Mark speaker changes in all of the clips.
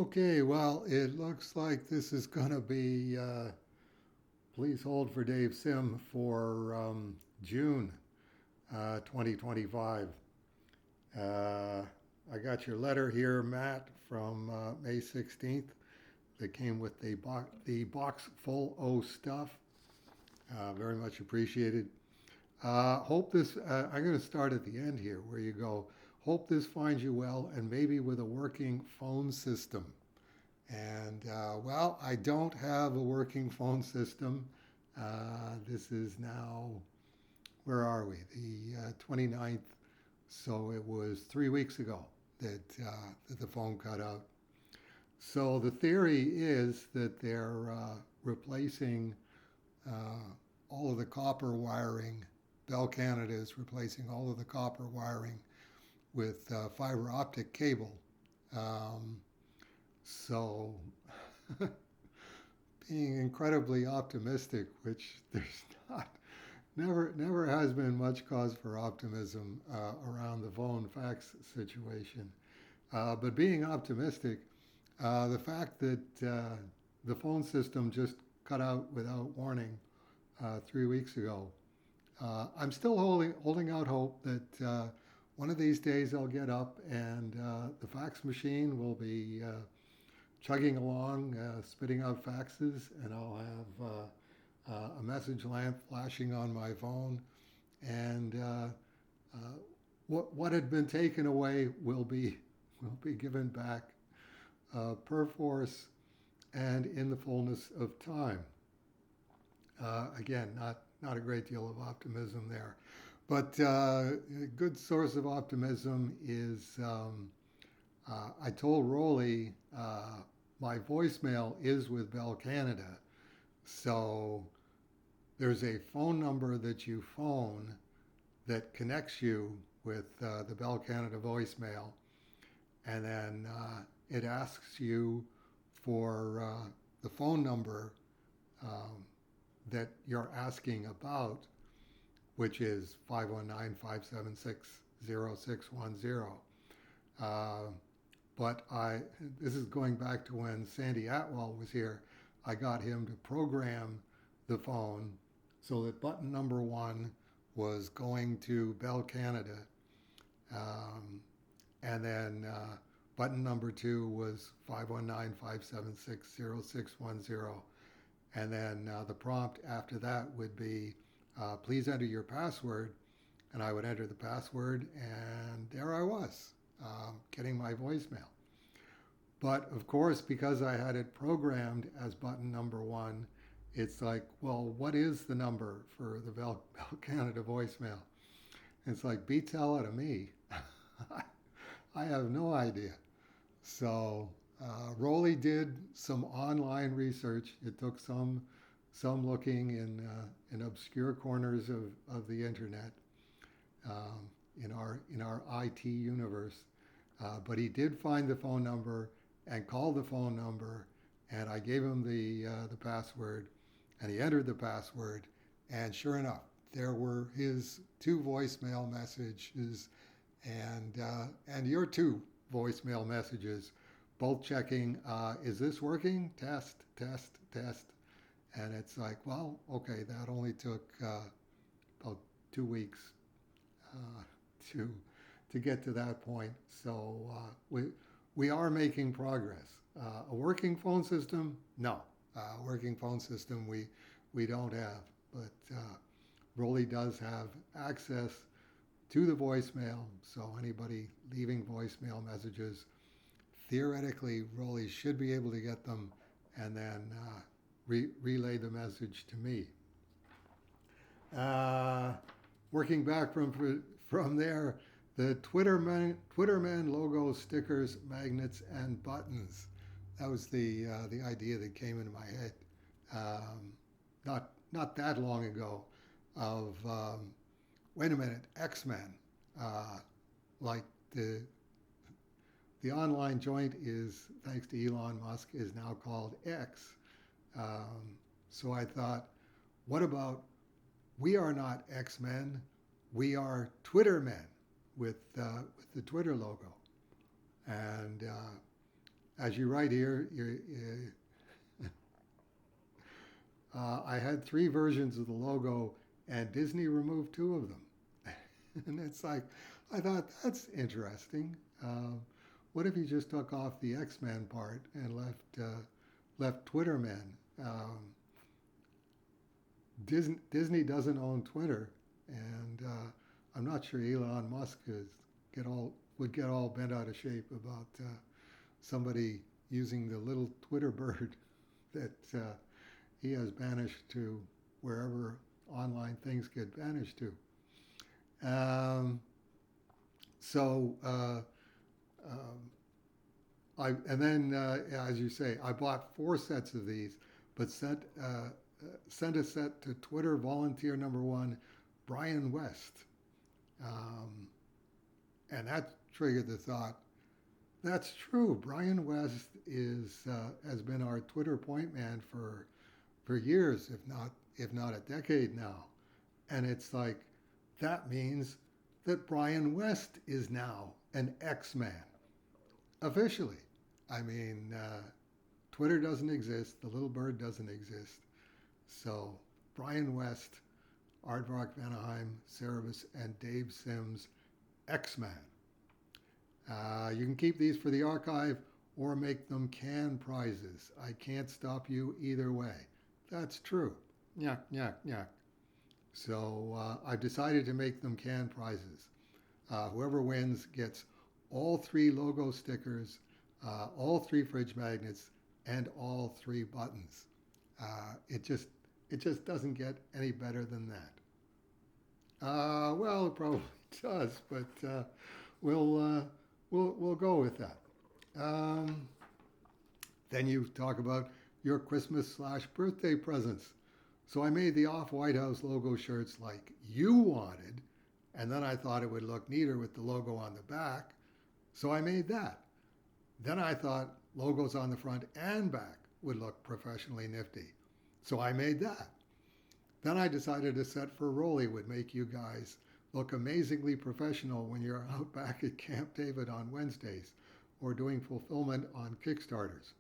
Speaker 1: Okay, well, it looks like this is going to be, please hold for Dave Sim for June 2025. Uh, I got your letter here, Matt, from May 16th that came with the box full of stuff. Very much appreciated. I'm going to start at the end here where you go, hope this finds you well and maybe with a working phone system. And well, I don't have a working phone system. This is now, where are we? The 29th. So it was 3 weeks ago that the phone cut out. So the theory is that they're replacing uh, all of the copper wiring. Bell Canada is replacing all of the copper wiring with fiber optic cable. Um, so being incredibly optimistic, which there's not, never has been much cause for optimism around the phone fax situation. But being optimistic, the fact that the phone system just cut out without warning 3 weeks ago, I'm still holding out hope that one of these days I'll get up and the fax machine will be chugging along, spitting out faxes, and I'll have a message lamp flashing on my phone, and what had been taken away will be given back per force and in the fullness of time. Again, not a great deal of optimism there, but a good source of optimism is I told Rolly my voicemail is with Bell Canada, so there's a phone number that you phone that connects you with the Bell Canada voicemail, and then it asks you for the phone number um, that you're asking about, which is 519-576-0610. Uh, but this is going back to when Sandy Atwell was here. I got him to program the phone so that button number one was going to Bell Canada, um, and then button number two was 519-576-0610, and then the prompt after that would be, please enter your password, and I would enter the password, and there I was, getting my voicemail. But of course, because I had it programmed as button number one, it's like, well, what is the number for the Bell Canada voicemail? It's like, tell it to me. I have no idea. So Rolly did some online research. It took some looking in obscure corners of the internet, in our IT universe. But he did find the phone number and called the phone number, and I gave him the password, and he entered the password, and sure enough, there were his two voicemail messages, and your two voicemail messages, both checking, is this working? Test, test, test. And it's like, well, okay, that only took about 2 weeks uh, to to get to that point. So we are making progress. A working phone system? No. A working phone system we don't have. But Rolly does have access to the voicemail. So anybody leaving voicemail messages, theoretically, Rolly should be able to get them and then relay the message to me. Uh, Working back from there, the Twitterman logo, stickers, magnets, and buttons. That was the idea that came into my head, not that long ago. Of wait a minute, X-Men, like the online joint is, thanks to Elon Musk, is now called X. Um, so I thought, what about, we are not X-Men, we are Twittermen with the Twitter logo. And as you write here, I had 3 versions of the logo, and Disney removed 2 of them. And it's like, I thought that's interesting. What if you just took off the X-Men part and left Twittermen? Disney doesn't own Twitter, and I'm not sure Elon Musk would get all bent out of shape about somebody using the little Twitter bird that he has banished to wherever online things get banished to. So and then as you say, I bought 4 sets of these, but sent a set to Twitter volunteer number 1, Brian West, and that triggered the thought. That's true. Brian West has been our Twitter point man for years, if not a decade now, and it's like that means that Brian West is now an X-Man officially. I mean, Twitter doesn't exist. The little bird doesn't exist. So Brian West, Aardvark Vanaheim, Cerebus, and Dave Sims, X-Man. You can keep these for the archive or make them can prizes. I can't stop you either way. That's true. Yuck, yuck, yuck. So I've decided to make them can prizes. Whoever wins gets all 3 logo stickers, all 3 fridge magnets, and all 3 buttons. It just doesn't get any better than that. Well, it probably does, but we'll go with that. Then you talk about your Christmas/birthday presents. So I made the Off-White House logo shirts like you wanted, and then I thought it would look neater with the logo on the back, so I made that. Then I thought logos on the front and back would look professionally nifty, so I made that. Then I decided a set for Rolly would make you guys look amazingly professional when you're out back at Camp David on Wednesdays or doing fulfillment on Kickstarters.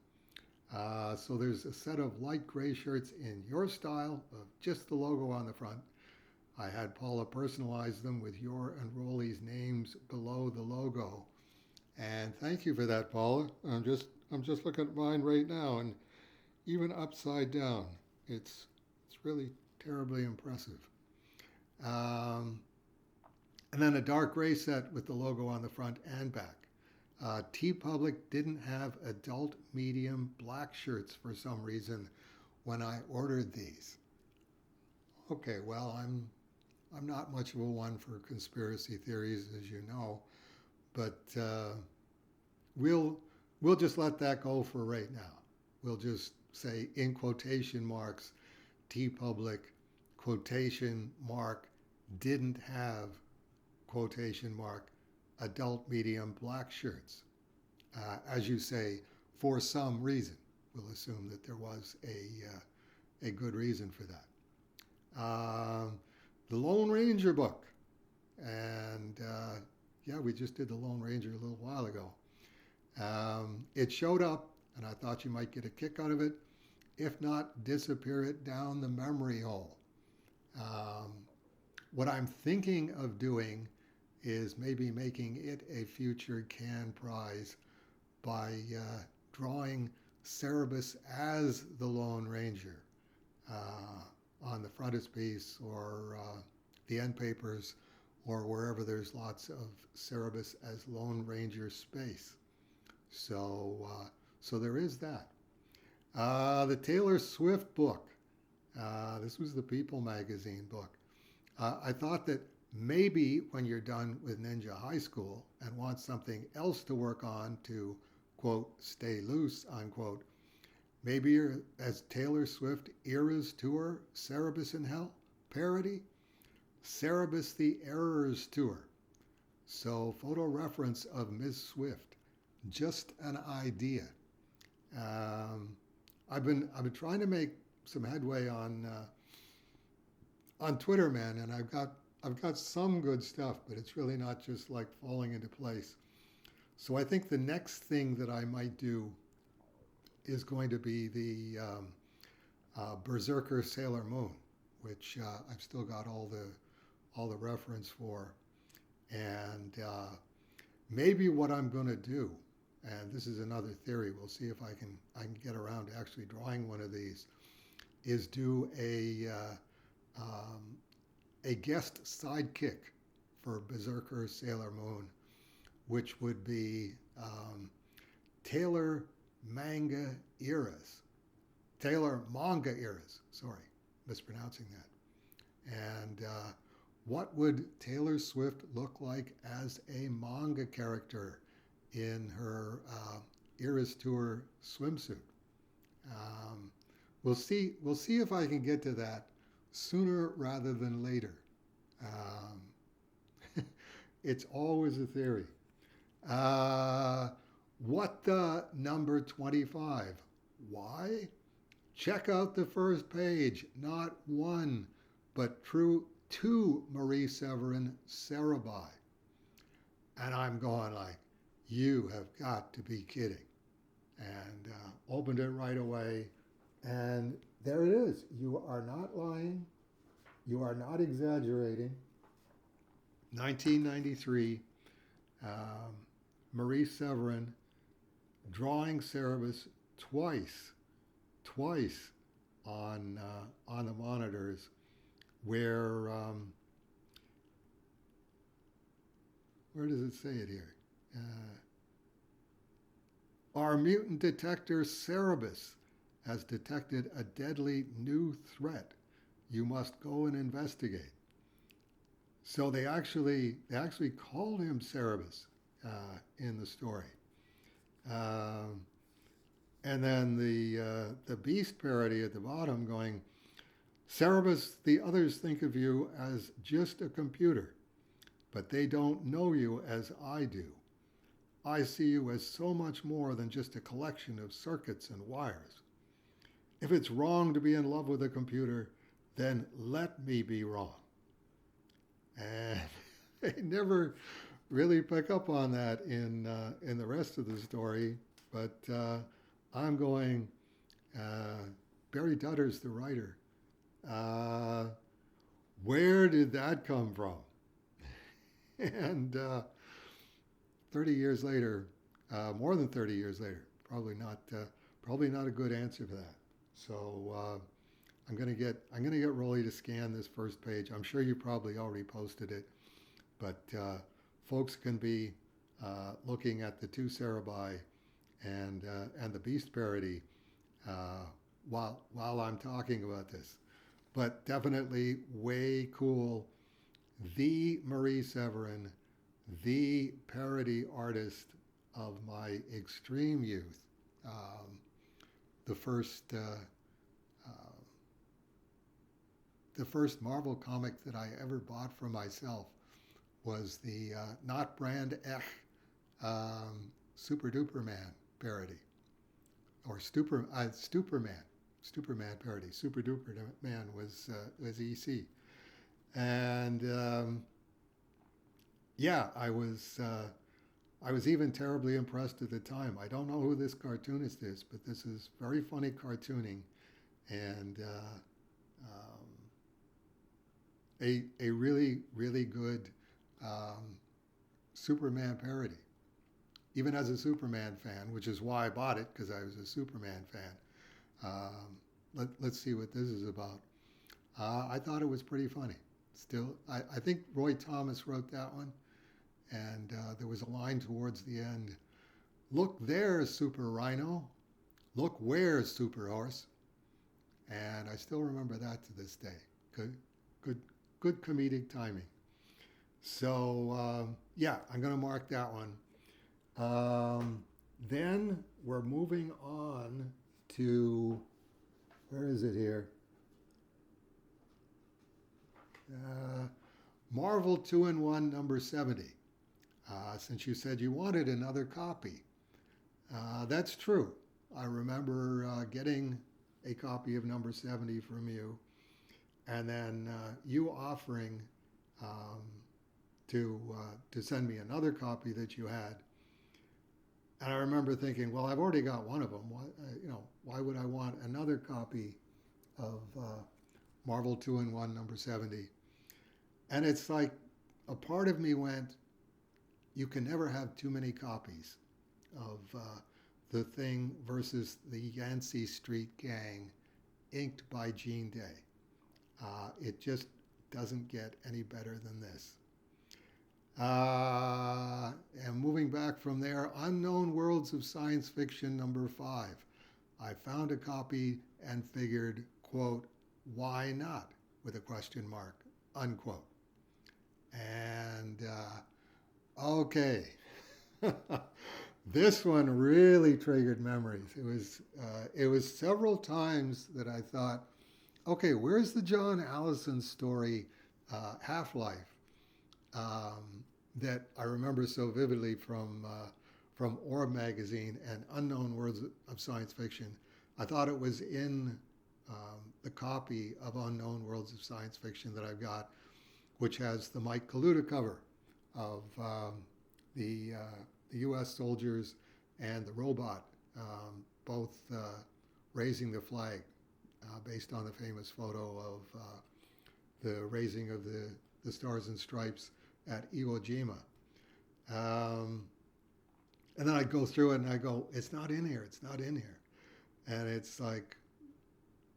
Speaker 1: So there's a set of light gray shirts in your style of just the logo on the front. I had Paula personalize them with your and Rolly's names below the logo. And thank you for that, Paula. I'm just looking at mine right now, and even upside down, it's really terribly impressive. And then a dark gray set with the logo on the front and back. TeePublic didn't have adult medium black shirts for some reason when I ordered these. Okay, well, I'm not much of a one for conspiracy theories, as you know, but we'll just let that go for right now. We'll just say in quotation marks, TeePublic quotation mark didn't have quotation mark adult medium black shirts. As you say, for some reason. We'll assume that there was a good reason for that. The Lone Ranger book. And yeah, we just did the Lone Ranger a little while ago. It showed up, and I thought you might get a kick out of it. If not, disappear it down the memory hole. What I'm thinking of doing is maybe making it a future can prize by drawing Cerebus as the Lone Ranger on the frontispiece or the end papers or wherever there's lots of Cerebus as Lone Ranger space. So there is that. The Taylor Swift book. This was the People magazine book. I thought that maybe when you're done with Ninja High School and want something else to work on to, quote, stay loose, unquote, maybe you're as Taylor Swift Eras Tour, Cerebus in Hell parody, Cerebus the Errors Tour. So photo reference of Ms. Swift, just an idea. I've been trying to make some headway on Twitter, man, and I've got some good stuff, but it's really not just like falling into place. So I think the next thing that I might do is going to be the Berserker Sailor Moon, which I've still got all the reference for. And maybe what I'm going to do, and this is another theory, we'll see if I can get around to actually drawing one of these, is do a guest sidekick for Berserker Sailor Moon, which would be Taylor Manga Eras. Taylor Manga Eras, sorry, mispronouncing that. And what would Taylor Swift look like as a manga character in her Eras Tour swimsuit? We'll see if I can get to that sooner rather than later. It's always a theory. What the number 25? Why? Check out the first page. Not one, but two Marie Severin cerebi. And I'm going like, you have got to be kidding. And opened it right away. And there it is. You are not lying. You are not exaggerating. 1993, Marie Severin drawing Cerebus twice on the monitors, where does it say it here? Our mutant detector Cerebus has detected a deadly new threat. You must go and investigate. So they actually called him Cerebus in the story. And then the Beast parody at the bottom going, Cerebus, the others think of you as just a computer, but they don't know you as I do. I see you as so much more than just a collection of circuits and wires. If it's wrong to be in love with a computer, then let me be wrong. And they never really pick up on that in the rest of the story, but I'm going, Barry Dutter's the writer. Where did that come from? And 30 years later, more than 30 years later, probably not a good answer for that. So I'm gonna get Rolly to scan this first page. I'm sure you probably already posted it, but folks can be looking at the two cerebi and the Beast parody while I'm talking about this. But definitely way cool. The Marie Severin, the parody artist of my extreme youth. The first Marvel comic that I ever bought for myself was the Not Brand Ech Super Duper Man parody, or Stuperman parody. Super Duper Man was EC, and yeah, I was even terribly impressed at the time. I don't know who this cartoonist is, but this is very funny cartooning, and a really, really good Superman parody. Even as a Superman fan, which is why I bought it, because I was a Superman fan. Let's see what this is about. I thought it was pretty funny. Still, I think Roy Thomas wrote that one, and there was a line towards the end. Look there, Super Rhino. Look where, Super Horse. And I still remember that to this day. Good comedic timing. So yeah, I'm going to mark that one. Then we're moving on to, where is it here? Marvel 2-in-1 number 70. Since you said you wanted another copy. That's true. I remember getting a copy of number 70 from you, and then you offering to send me another copy that you had. And I remember thinking, well, I've already got one of them. Why would I want another copy of Marvel 2-in-1 number 70? And it's like a part of me went, you can never have too many copies of The Thing versus the Yancey Street Gang, inked by Gene Day. It just doesn't get any better than this. And moving back from there, Unknown Worlds of Science Fiction number 5. I found a copy and figured, quote, why not? With a question mark, unquote. And okay, this one really triggered memories. It was several times that I thought, okay, where's the John Allison story, Half-Life, that I remember so vividly from Orb magazine and Unknown Worlds of Science Fiction. I thought it was in the copy of Unknown Worlds of Science Fiction that I've got, which has the Mike Kaluta cover of the U.S. soldiers and the robot, both raising the flag, based on the famous photo of the raising of the Stars and Stripes at Iwo Jima. And then I go through it and I go, it's not in here, it's not in here. And it's like,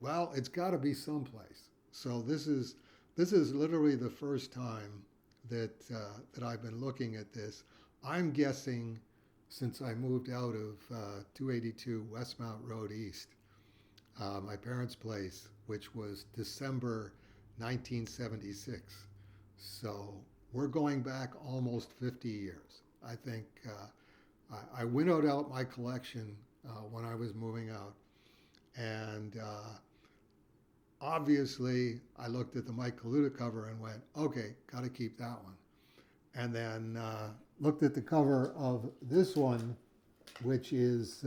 Speaker 1: well, it's got to be someplace. So this is literally the first time that I've been looking at this. I'm guessing since I moved out of 282 Westmount Road East, my parents' place, which was December 1976. So we're going back almost 50 years. I think I winnowed out my collection when I was moving out. And obviously, I looked at the Mike Kaluta cover and went, okay, got to keep that one. And then looked at the cover of this one, which is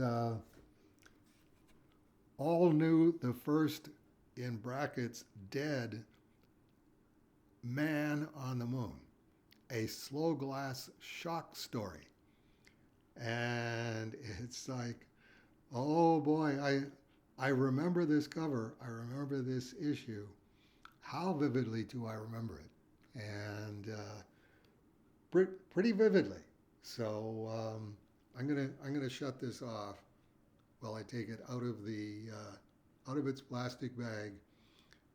Speaker 1: all new, the first, in brackets, dead man on the moon, a slow glass shock story. And it's like, oh boy, I remember this cover. I remember this issue. How vividly do I remember it? And pretty vividly. So I'm gonna shut this off while I take it out of its plastic bag,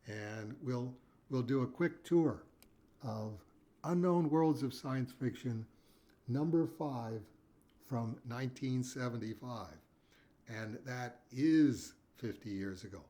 Speaker 1: and we'll do a quick tour of Unknown Worlds of Science Fiction number 5 from 1975, and that is 50 years ago.